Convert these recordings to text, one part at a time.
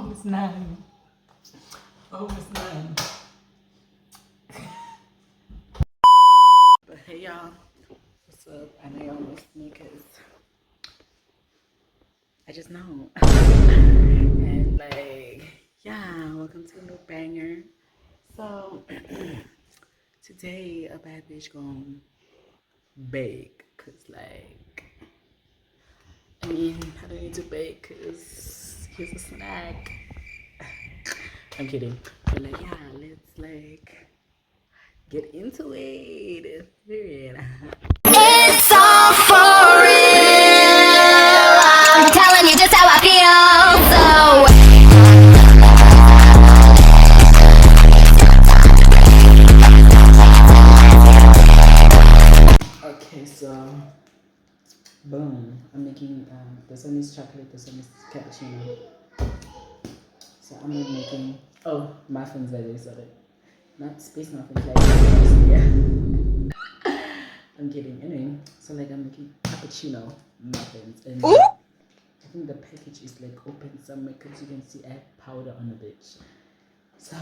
Almost 9. Almost 9. But hey y'all, what's up? I know y'all miss me because I just know. And like, yeah, welcome to a new banger. So today a bad bitch gonna bake, cause like, I mean, I don't need to bake cause here's a snack. I'm kidding. But like, yeah, let's like get into it. Period. It's all for real. I'm telling you just how I feel. Okay, so boom. I'm making this one is chocolate, this one is cappuccino. So I'm not making muffins that is, sorry. Not space muffins like yeah. I'm kidding. Anyway, so like I'm making cappuccino muffins, and I think the package is like open somewhere because you can see I have powder on the bitch. So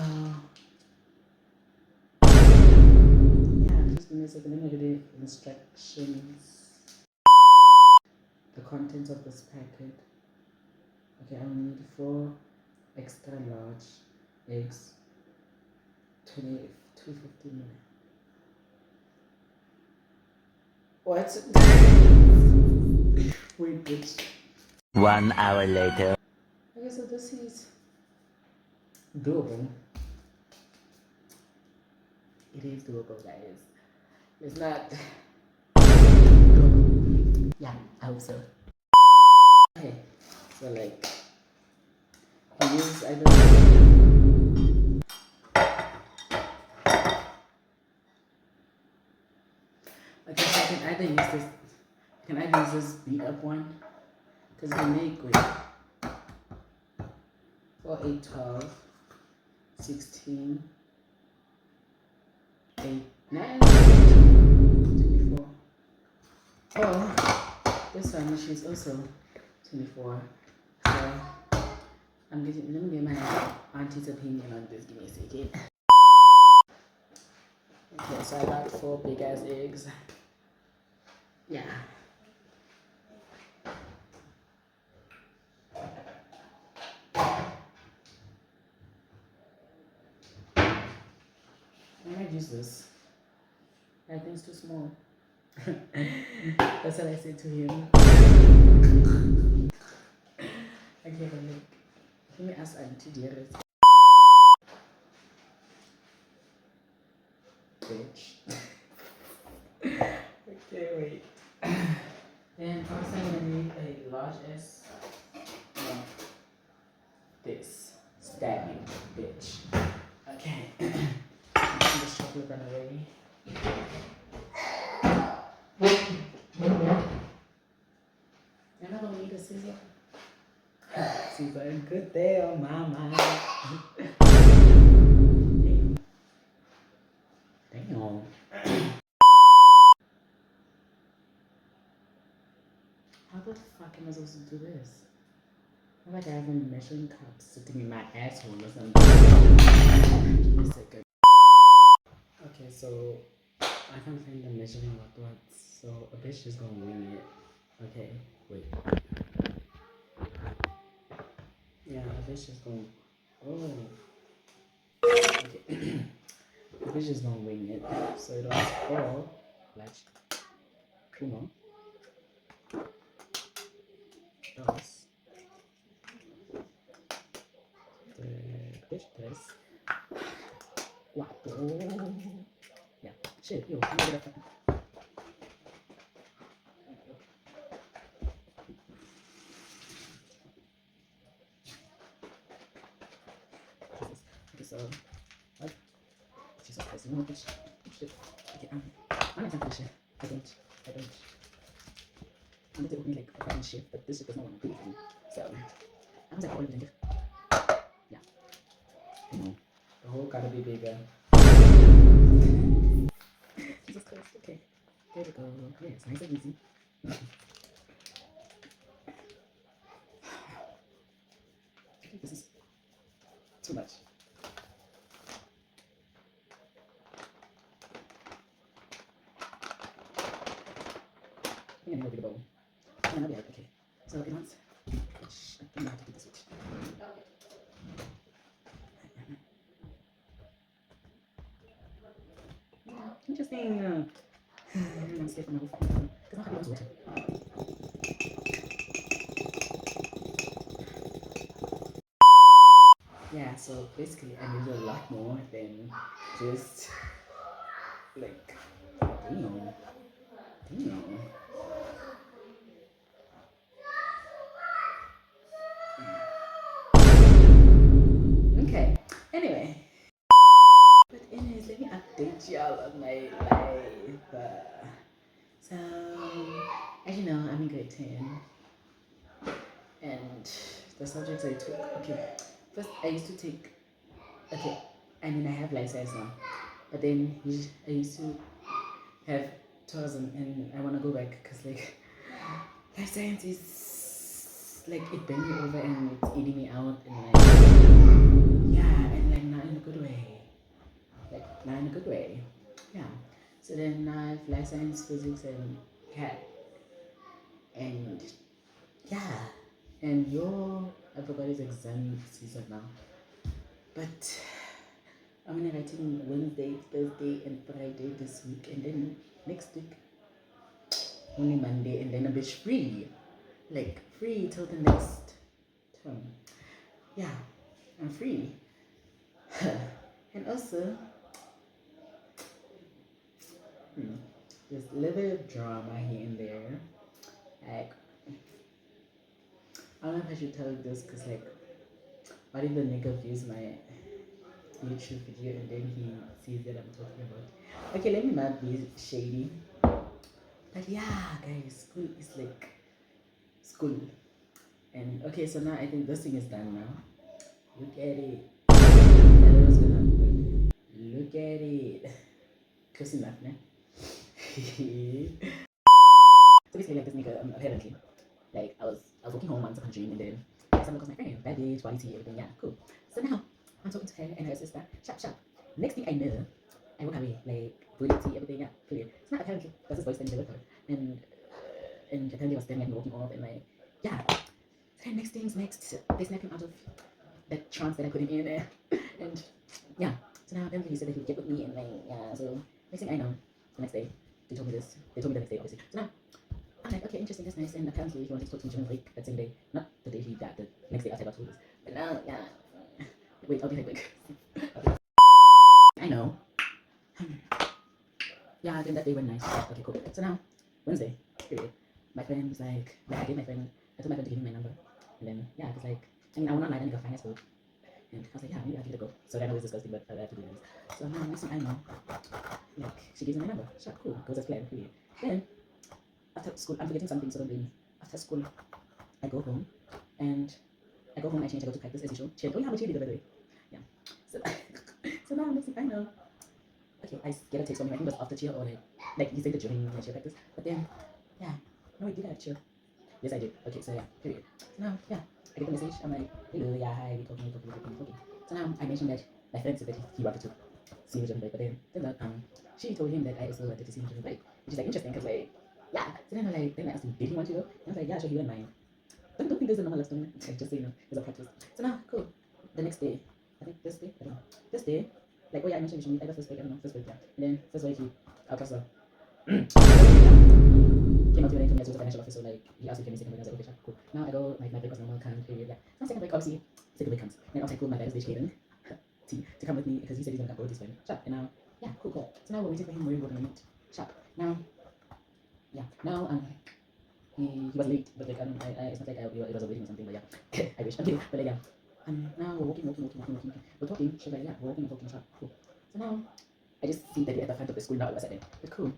yeah, just give me a second. Let me read the instructions. The contents of this packet. Okay, I will need 4 extra large eggs, 250 ml. What? Wait, bitch. 1 hour later. Okay, so this is doable. It is doable, guys. It's not doable. Yeah, I hope so. Okay, so like, I use I don't okay, so I can either use this. Can I use this beat up one? Because we make with 4, 8, 12, 16, 8, 9, 24. Oh, this one, she's also 24. So let me get my auntie's opinion on this. Give me a second. Okay, so I got 4 big ass eggs. Yeah. I might use this. I think it's too small. That's what I said to him. Okay, but look. Let me ask Auntie Dearest. Bitch. Okay, wait. Then first I'm gonna need a large S. No. This. Stab you, bitch. Okay. I'm putting this chocolate run away. You're not gonna need a scissor? Scissor, good there, mama. Damn. How the fuck am I supposed to do this? I feel like I have a measuring cup sitting in my asshole or something. Give me a second. Okay, so I can't find the measuring what. So a bitch is gonna wing it. Okay, wait. Yeah, a bitch is gonna. Oh. Okay. The bitch is gonna wing it. So it was 4 large. 1, 2, 3, 4. Yeah, shit, yo, I'm gonna fucking. Okay, so, what? Jesus Christ, you know what, bitch? Shit. Okay, I'm not gonna shit. I don't. I'm gonna take me like a fucking shit, but this shit does not want to do anything. So, I'm just like, all of them. Yeah. You know, the hole gotta be bigger. Jesus Christ, okay. There we go. Yeah, it's nice and easy. I think this is So it wants. I don't know how to do this switch. Interesting. I'm scared for my because I'm happy with water. Yeah, so basically I need a lot more than just like damn. Damn. Okay. Anyway. But anyways, let me update y'all on my life. So as you know, I'm in grade 10 and the subjects I took, okay. First I used to take, okay, I mean I have life science now. But then I used to have tourism and I wanna go back because like life science is like it bent me over and it's eating me out and like yeah and like not in a good way. Like not in a good way. Yeah. So then I have life science, physics and cat and yeah. And your I forgot his exam season now. But I'm gonna writing Wednesday, Thursday and Friday this week and then next week only Monday and then a bit free. Like free till the next term. Yeah, I'm free. And also, there's a little bit of drama here and there. Like, I don't know if I should tell you this because, like, what if the nigga views my YouTube video and then he sees that I'm talking about? Okay, let me not be shady. But yeah, guys, school is like school. And okay, so now I think this thing is done now. Look at it. That was gonna look at it. Close enough, man. So basically, like this nigga, apparently, like I was walking home once upon a dream, and then someone calls my friend, bad bitch, quality, everything, yeah, cool. So now I'm talking to her and her sister, sharp, sharp. Next thing I know, I walk away, like quality, everything, yeah, period. So now apparently there's this boy standing there with her, and apparently was staring at me walking off, and like, yeah. So then next things next, they snap him out of that trance that I put him in, and yeah. So now apparently he said that he would get with me, and like, yeah. So next thing I know, the next day, they told me this. They told me the next day, obviously. So now I'm like, okay, interesting, that's nice. And apparently he wanted to talk to me during the week that same day. Not the day he died, the next day after I got told this. But now, yeah. Wait, I'll be right back. I know. Yeah, then that day went nice. Okay, cool. So now, Wednesday, period. My friend was like, I told my friend to give me my number. And then, yeah, it was like, I mean, I went online and got finance food. And I was like, yeah, maybe I'll give it a go. So I know it's disgusting, but I have to do this. So now, next thing I know, like, she gives me my number. Sure, cool. Goes as planned, period. Then, after school, I'm forgetting something, so don't blame me. After school, I go home, and I go home, I change, I go to practice as usual. Cheer. Oh, yeah, I'm a cheerleader, by the way. Yeah. So, so now, next thing I know, okay, I get a text from him. I think it was after cheer or like he said that during my cheer practice. But then, yeah, no, I did have cheer. Yes, I did. Okay, so yeah, period. So now, yeah, I get the message. I'm like, hello, yeah, hi, we talking. So now I mentioned that my friend said that he wanted to see me during break, but then turns out she told him that I also wanted to see me during break, which is like interesting because like, yeah. So then I asked him, did he want to go? And I was like, yeah, sure, he wouldn't mind. Don't think there's a normal love story. Just so you know, there's a plot twist. So now, cool. The next day, I think this day, I don't know. This day, like, oh yeah, I mentioned we should meet either first week, I don't know, first week, yeah. And then first week he, our pastor, he came up to me and told me as he was a financial officer, like, he asked me if he can second break. I was like, okay, sure, cool. Now I go, my break was normal, calm, period, yeah. Now second break, obviously, second break comes. And I was like, cool, my dad is bitch Hayden to come with me because he said he's gonna come over with his friend. Sharp. And now, yeah, cool. So now we're waiting for him, we're gonna meet. Sharp. Now, yeah, now he was late, but like it's not like it was a wedding or something, but yeah, I wish. I'm kidding, but like yeah. Now we're walking. We're talking. She's like, yeah, we're walking and talking. Sure, cool. So now I just see that we're at the front of the school now all of a sudden. But cool.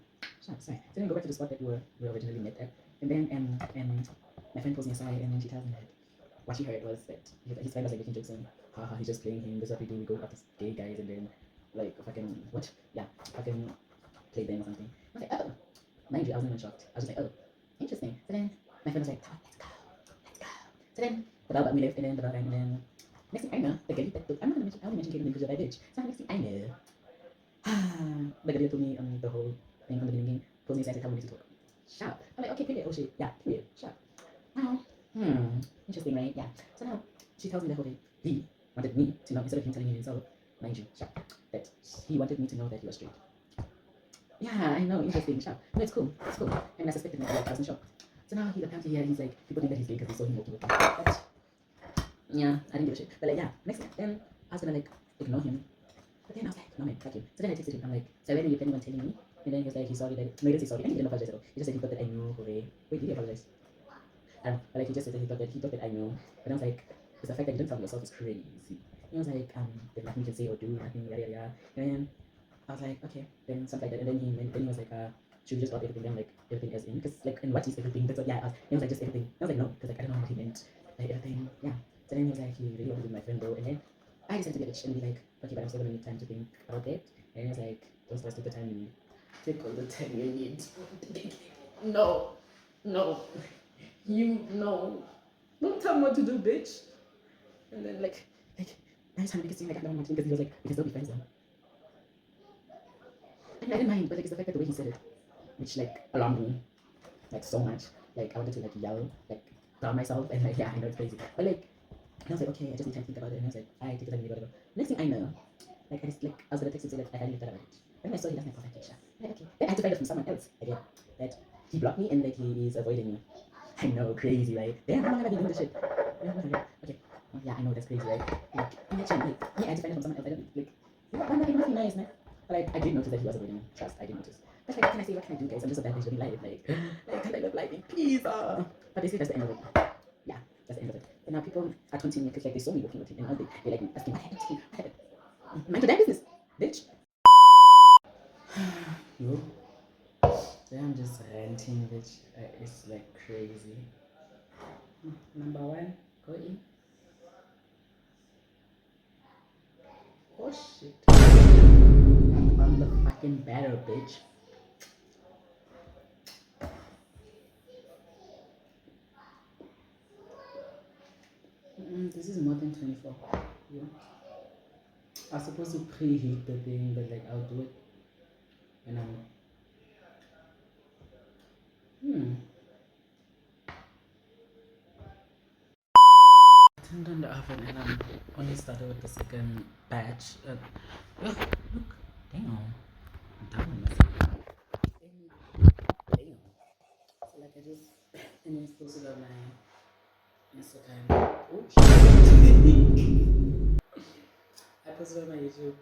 Sure, sorry. So then we go back to the spot that we originally met at, and then and my friend pulls me aside and then she tells me that what she heard was that his friend was like making jokes and haha, he's just playing him. This is what we do. We go after gay guys and then like fucking what? Yeah, fucking play them or something. I was like, oh, mind you, I wasn't even shocked. I was just like, oh, interesting. So then my friend was like, come on, let's go. So then the bell we left and then the bell rang and then next thing I know, the girl that I'm not gonna mention, I only mentioned Caitlin because you're my bitch. So next thing I know, the girl told me the whole thing from the beginning, told me exactly how we need to talk. Sharp. I'm like, okay, period. Oh shit, yeah, period. Sharp. Now Interesting, right? Yeah. So now she tells me the whole day. He wanted me to know, instead of him telling me himself, mind you, sure, that he wanted me to know that he was straight. Yeah, I know, interesting, sure. No, it's cool, it's cool. I mean, I suspected him, like, I wasn't sure. So now he's apparently here, he's like, people think that he's gay because he saw him walking with me. But, yeah, I didn't give a shit. But like, yeah, next thing, then I was gonna like, ignore him. But then I was like, no man, fuck you. So then I texted him, I'm like, so when are you planning on telling me? And then he was like, he's sorry that, no, he didn't say sorry, and he didn't apologize at all. He just said he thought that I knew, hooray. Wait, did he apologize? But like he just said that he thought that I knew. But I was like, it's the fact that you don't tell yourself is crazy. He was like, there's nothing you can say or do, nothing, yada yada yada. And then I was like, okay, then something like that. And then he was like, should we just drop everything? Then like everything as in, because like, and what is everything? That's what, yeah. He was like, just everything. I was like, no, because like I don't know what he meant. Like everything, yeah. So then he was like, he really wanted to be my friend, bro. And then I decided to be a bitch and be like, okay, but I'm still gonna need time to think about it. And he was like, don't stress, take the time you need. Take all the time you need. No, no, you no. Don't tell me what to do, bitch. And then like I was trying to make it seem like I don't want him because he was like, we can still be friends though. And I didn't mind, but like it's the fact that the way he said it, which like alarmed me like so much. Like I wanted to like yell, like down myself, and like yeah, I know it's crazy, but like and I was like, okay, I just need time to think about it. And I was like, I take it and whatever. Next thing I know, like I was gonna text him say that I hadn't thought about it. Then I saw he doesn't have contact picture. Like, okay. Then I had to find out from someone else again that he blocked me and that he is avoiding me. I know, crazy, right? Damn, how long have I been doing this shit? Okay. Yeah, I know that's crazy, right? Like, imagine, like, yeah, I had to find out from someone else. I don't like why not? It must be nice, man. But like, I did notice that he was avoiding me. Trust, I did notice. But like, what can I say? What can I do, guys? I'm just a bad bitch living life. Like, can't I live life in peace? But basically, that's the end of it. Yeah, that's the end of it. And now people are continuing because like they saw me working with him and now they like asking what happened to him? What happened? Mind your damn business, bitch. Yo, I'm just ranting, bitch. It's like crazy. Number one, go in. Oh shit. I'm on the fucking battle, bitch. This is more than 24. Yeah. I was supposed to preheat the thing, but like I'll do it when I'm. I turned on the oven and I'm only started with the second batch. Look, damn. I'm done with myself. Damn. So like I just and then posted on my Instagram. Oh shit. I posted on my YouTube.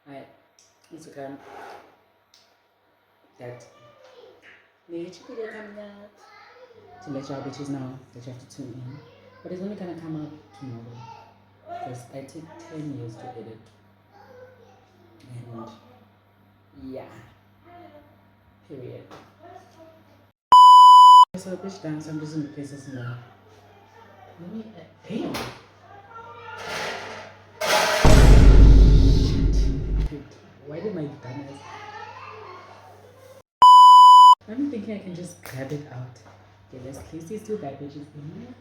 My Instagram that new YouTube video coming out to let y'all bitches know that you have to tune in. But it's only gonna come out tomorrow because I take 10 years to edit. And yeah, period. So bitch dance, I'm just in the places now. Let me damn. Shit. Why did my dumbass? I'm thinking I can just grab it out. Okay, let's place these two bad bitches in here.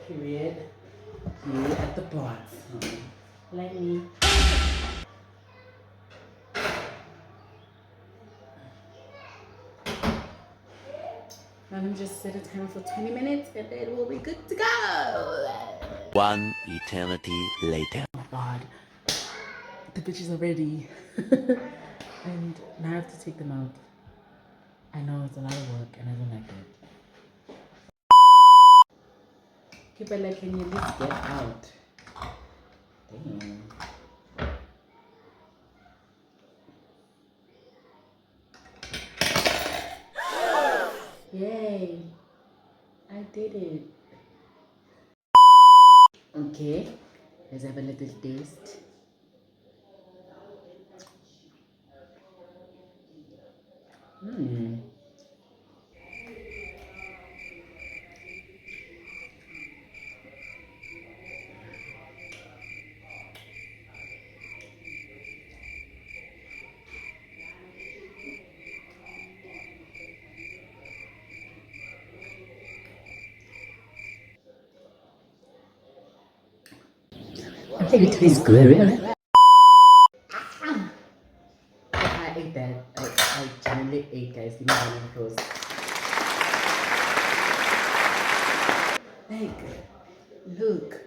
Period. You at the bottom. Like me. Now let me just set a timer for 20 minutes and then we'll be good to go. One eternity later. Oh god. The bitches are ready. And now I have to take them out. I know it's a lot of work and I don't like it. Okay, but like, can you at least get out? Damn. Yay. I did it. Okay. Let's have a little taste. It is good. I ate that. I genuinely ate, guys. Give me of applause. Like, look.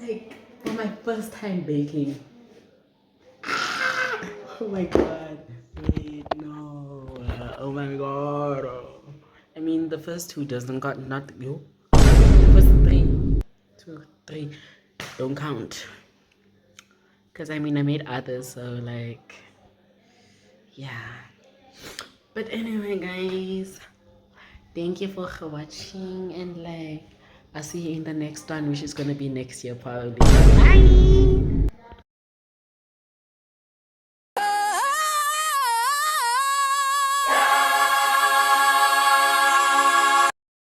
Like, for my first time baking. Oh my god. Wait, no. Oh my god. I mean, the first two doesn't got not you. The first three. 2, 3. Don't count. Because I mean, I made others, so like, yeah. But anyway, guys, thank you for watching, and like, I'll see you in the next one, which is gonna be next year probably. Bye.